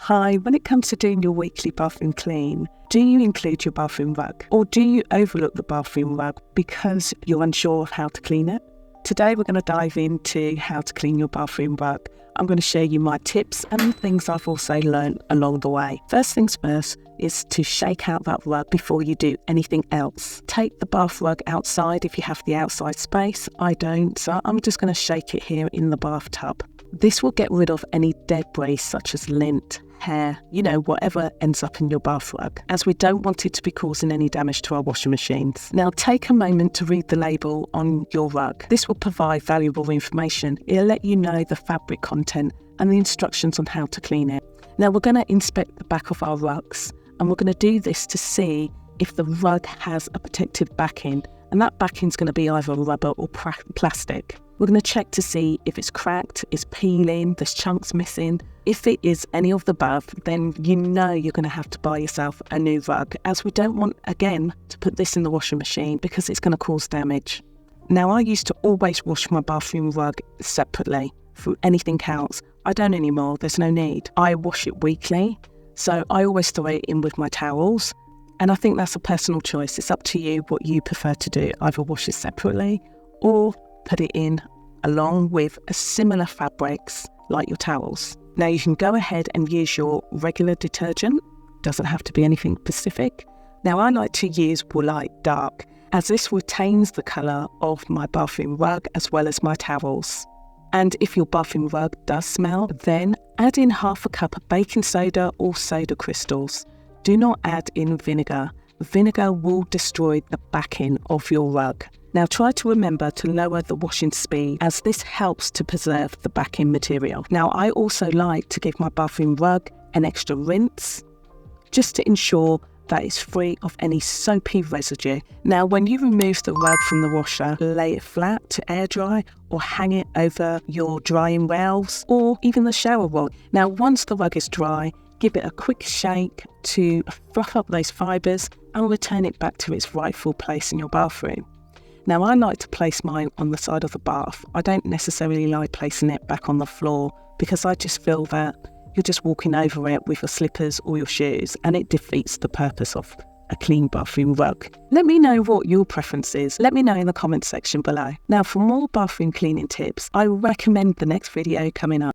Hi, when it comes to doing your weekly bathroom clean, do you include your bathroom rug? Or do you overlook the bathroom rug because you're unsure of how to clean it? Today we're going to dive into how to clean your bathroom rug. I'm going to share you my tips and things I've also learned along the way. First things first is to shake out that rug before you do anything else. Take the bath rug outside if you have the outside space. I don't, so I'm just going to shake it here in the bathtub. This will get rid of any debris such as lint, hair, whatever ends up in your bath rug, as we don't want it to be causing any damage to our washing machines. Now take a moment to read the label on your rug. This will provide valuable information. It'll let you know the fabric content and the instructions on how to clean it. Now we're going to inspect the back of our rugs, and we're going to do this to see if the rug has a protective backing, and that backing is going to be either rubber or plastic. We're going to check to see if it's cracked, it's peeling, there's chunks missing. If it is any of the above, then you're going to have to buy yourself a new rug, as we don't want, again, to put this in the washing machine because it's going to cause damage. Now, I used to always wash my bathroom rug separately from anything else. I don't anymore, there's no need. I wash it weekly, so I always throw it in with my towels. And I think that's a personal choice. It's up to you what you prefer to do. Either wash it separately or put it in along with similar fabrics like your towels. Now you can go ahead and use your regular detergent. Doesn't have to be anything specific. Now I like to use Woolite Dark, as this retains the colour of my bathroom rug as well as my towels. And if your bathroom rug does smell, then add in half a cup of baking soda or soda crystals. Do not add in vinegar. Vinegar will destroy the backing of your rug. Now try to remember to lower the washing speed, as this helps to preserve the backing material. Now I also like to give my bathroom rug an extra rinse, just to ensure that it's free of any soapy residue. Now when you remove the rug from the washer, lay it flat to air dry or hang it over your drying rails or even the shower rod. Now once the rug is dry, give it a quick shake to fluff up those fibres and return it back to its rightful place in your bathroom. Now I like to place mine on the side of the bath. I don't necessarily like placing it back on the floor because I just feel that you're just walking over it with your slippers or your shoes, and it defeats the purpose of a clean bathroom rug. Let me know what your preference is. Let me know in the comment section below. Now for more bathroom cleaning tips, I recommend the next video coming up.